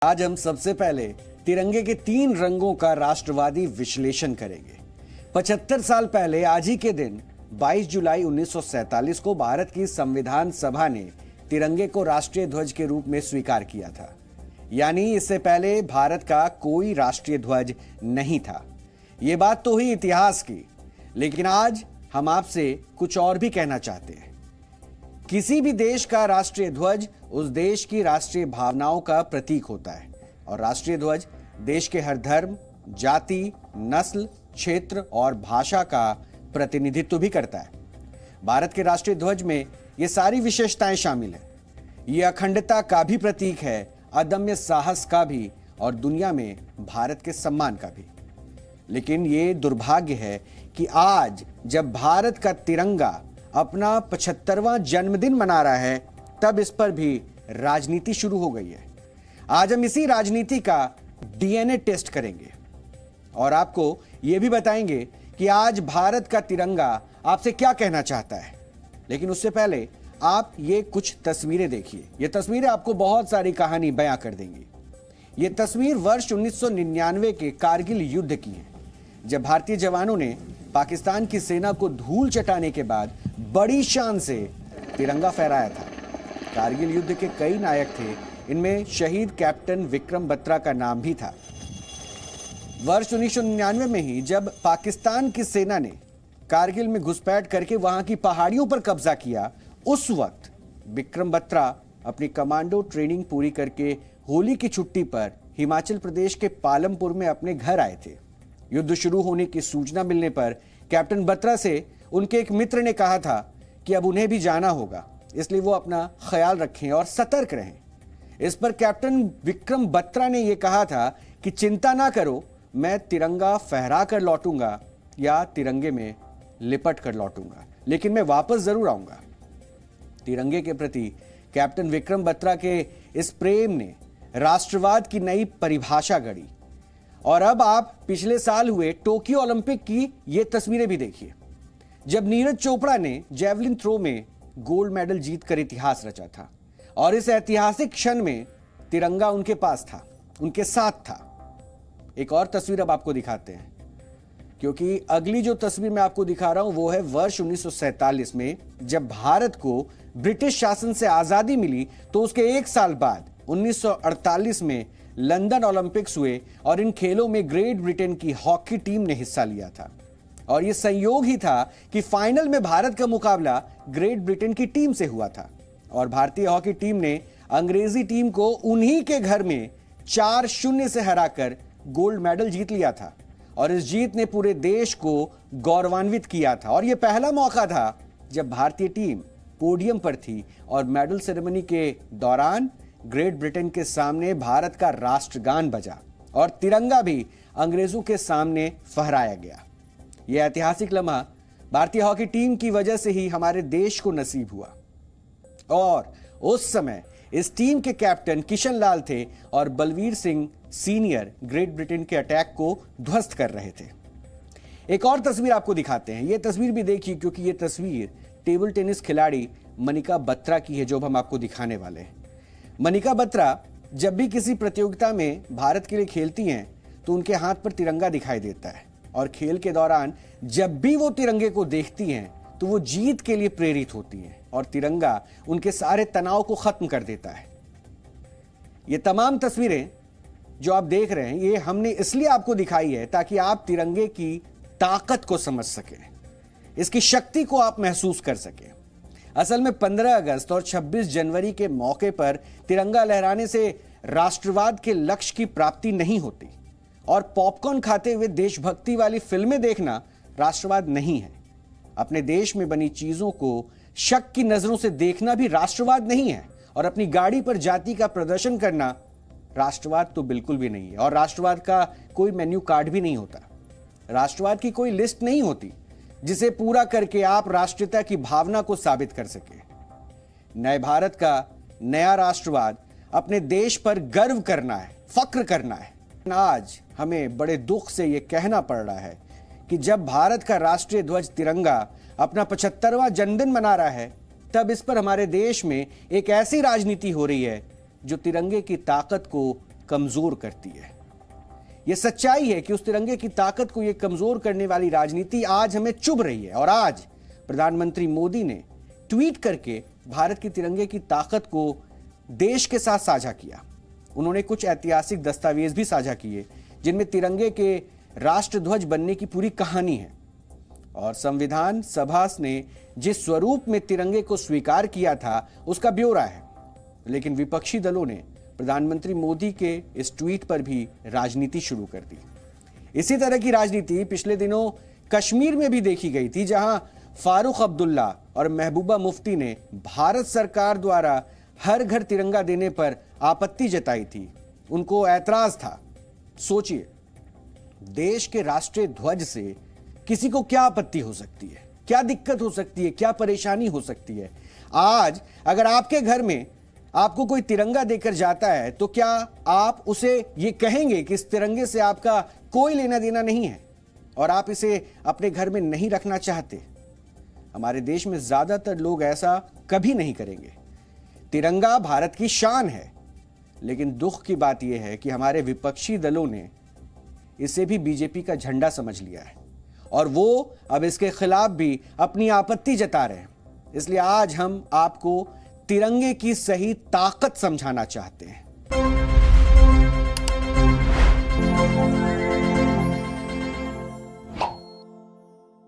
आज हम सबसे पहले तिरंगे के 3 रंगों का राष्ट्रवादी विश्लेषण करेंगे। 75 साल पहले आज ही के दिन 22 जुलाई 1947 को भारत की संविधान सभा ने तिरंगे को राष्ट्रीय ध्वज के रूप में स्वीकार किया था। यानी इससे पहले भारत का कोई राष्ट्रीय ध्वज नहीं था। ये बात तो हुई इतिहास की, लेकिन आज हम आपसे कुछ और भी कहना चाहते हैं। किसी भी देश का राष्ट्रीय ध्वज उस देश की राष्ट्रीय भावनाओं का प्रतीक होता है और राष्ट्रीय ध्वज देश के हर धर्म, जाति, नस्ल, क्षेत्र और भाषा का प्रतिनिधित्व भी करता है। भारत के राष्ट्रीय ध्वज में ये सारी विशेषताएं शामिल हैं। ये अखंडता का भी प्रतीक है, अदम्य साहस का भी और दुनिया में भारत के सम्मान का भी। लेकिन ये दुर्भाग्य है कि आज जब भारत का तिरंगा अपना 75वां जन्मदिन मना रहा है, तब इस पर भी राजनीति शुरू हो गई है। आज हम इसी राजनीति का डीएनए टेस्ट करेंगे और आपको यह भी बताएंगे कि आज भारत का तिरंगा आपसे क्या कहना चाहता है। लेकिन उससे पहले आप ये कुछ तस्वीरें देखिए। ये तस्वीरें आपको बहुत सारी कहानी बयां कर देंगी। ये तस्वीर वर्ष 1999 के कारगिल युद्ध की है, जब भारतीय जवानों ने पाकिस्तान की सेना को धूल चटाने के बाद बड़ी शान से तिरंगा फहराया था। कारगिल युद्ध के कई नायक थे, इनमें शहीद कैप्टन विक्रम बत्रा का नाम भी था। वर्ष 1999 में ही जब पाकिस्तान की सेना ने कारगिल में घुसपैठ करके वहां की पहाड़ियों पर कब्जा किया, उस वक्त विक्रम बत्रा अपनी कमांडो ट्रेनिंग पूरी करके होली की छुट्टी पर हिमाचल प्रदेश के पालमपुर में अपने घर आए थे। युद्ध शुरू होने की सूचना मिलने पर कैप्टन बत्रा से उनके एक मित्र ने कहा था कि अब उन्हें भी जाना होगा, इसलिए वो अपना ख्याल रखें और सतर्क रहें। इस पर कैप्टन विक्रम बत्रा ने यह कहा था कि चिंता ना करो, मैं तिरंगा फहरा कर लौटूंगा या तिरंगे में लिपट कर लौटूंगा, लेकिन मैं वापस जरूर आऊंगा। तिरंगे के प्रति कैप्टन विक्रम बत्रा के इस प्रेम ने राष्ट्रवाद की नई परिभाषा गढ़ी। और अब आप पिछले साल हुए टोक्यो ओलंपिक की ये तस्वीरें भी देखिए, जब नीरज चोपड़ा ने जेवलिन थ्रो में गोल्ड मेडल जीतकर इतिहास रचा था और इस ऐतिहासिक क्षण में तिरंगा उनके पास था, उनके साथ था। एक और तस्वीर अब आपको दिखाते हैं, क्योंकि अगली जो तस्वीर मैं आपको दिखा रहा हूं वो है वर्ष 1947 में, जब भारत को ब्रिटिश शासन से आजादी मिली। तो उसके एक साल बाद 1948 में लंदन ओलंपिक्स हुए और इन खेलों में ग्रेट ब्रिटेन की हॉकी टीम ने हिस्सा लिया था। और यह संयोग ही था कि फाइनल में भारत का मुकाबला ग्रेट ब्रिटेन की टीम से हुआ था और भारतीय हॉकी टीम ने अंग्रेजी टीम को उन्हीं के घर में 4-0 से हराकर गोल्ड मेडल जीत लिया था। और इस जीत ने पूरे देश को गौरवान्वित किया था और यह पहला मौका था जब भारतीय टीम पोडियम पर थी और मेडल सेरेमनी के दौरान ग्रेट ब्रिटेन के सामने भारत का राष्ट्रगान बजा और तिरंगा भी अंग्रेजों के सामने फहराया गया। यह ऐतिहासिक लम्हा भारतीय हॉकी टीम की वजह से ही हमारे देश को नसीब हुआ। और उस समय इस टीम के कैप्टन किशन लाल थे और Balbir Singh senior Great Britain के अटैक को ध्वस्त कर रहे थे। एक और तस्वीर आपको दिखाते हैं। यह तस्वीर भी देखिए, क्योंकि यह तस्वीर टेबल टेनिस खिलाड़ी मनिका बत्रा की है, जो हम आपको दिखाने वाले हैं। मनिका बत्रा जब भी किसी प्रतियोगिता में भारत के लिए खेलती हैं तो उनके हाथ पर तिरंगा दिखाई देता है और खेल के दौरान जब भी वो तिरंगे को देखती हैं तो वो जीत के लिए प्रेरित होती हैं और तिरंगा उनके सारे तनाव को खत्म कर देता है। ये तमाम तस्वीरें जो आप देख रहे हैं, ये हमने इसलिए आपको दिखाई है ताकि आप तिरंगे की ताकत को समझ सकें, इसकी शक्ति को आप महसूस कर सकें। असल में 15 अगस्त और 26 जनवरी के मौके पर तिरंगा लहराने से राष्ट्रवाद के लक्ष्य की प्राप्ति नहीं होती और पॉपकॉर्न खाते हुए देशभक्ति वाली फिल्में देखना राष्ट्रवाद नहीं है। अपने देश में बनी चीजों को शक की नजरों से देखना भी राष्ट्रवाद नहीं है और अपनी गाड़ी पर जाति का प्रदर्शन करना राष्ट्रवाद तो बिल्कुल भी नहीं है। और राष्ट्रवाद का कोई मेन्यू कार्ड भी नहीं होता, राष्ट्रवाद की कोई लिस्ट नहीं होती जिसे पूरा करके आप राष्ट्रीयता की भावना को साबित कर सके। नए भारत का नया राष्ट्रवाद अपने देश पर गर्व करना है, फक्र करना है। आज हमें बड़े दुख से यह कहना पड़ रहा है कि जब भारत का राष्ट्रीय ध्वज तिरंगा अपना 75वां जन्मदिन मना रहा है, तब इस पर हमारे देश में एक ऐसी राजनीति हो रही है जो तिरंगे की ताकत को कमजोर करती है। यह सच्चाई है कि उस तिरंगे की ताकत को यह कमजोर करने वाली राजनीति आज हमें चुभ रही है। और आज प्रधानमंत्री मोदी ने ट्वीट करके भारत के तिरंगे की ताकत को देश के साथ साझा किया। उन्होंने कुछ ऐतिहासिक दस्तावेज भी साझा किए जिनमें तिरंगे के राष्ट्रध्वज बनने की पूरी कहानी है। और संविधान सभा ने जिस स्वरूप में तिरंगे को स्वीकार किया था उसका ब्यौरा है। लेकिन विपक्षी दलों ने प्रधानमंत्री मोदी के इस ट्वीट पर भी राजनीति शुरू कर दी। इसी तरह की राजनीति पिछले दिनों कश्मीर में भी देखी गई थी, जहां फारूक अब्दुल्ला और महबूबा मुफ्ती ने भारत सरकार द्वारा हर घर तिरंगा देने पर आपत्ति जताई थी। उनको ऐतराज था। सोचिए, देश के राष्ट्रीय ध्वज से किसी को क्या आपत्ति हो सकती है, क्या दिक्कत हो सकती है, क्या परेशानी हो सकती है। आज अगर आपके घर में आपको कोई तिरंगा देकर जाता है तो क्या आप उसे ये कहेंगे कि इस तिरंगे से आपका कोई लेना देना नहीं है और आप इसे अपने घर में नहीं रखना चाहते? हमारे देश में ज्यादातर लोग ऐसा कभी नहीं करेंगे। तिरंगा भारत की शान है, लेकिन दुख की बात यह है कि हमारे विपक्षी दलों ने इसे भी बीजेपी का झंडा समझ लिया है और वो अब इसके खिलाफ भी अपनी आपत्ति जता रहे हैं। इसलिए आज हम आपको तिरंगे की सही ताकत समझाना चाहते हैं।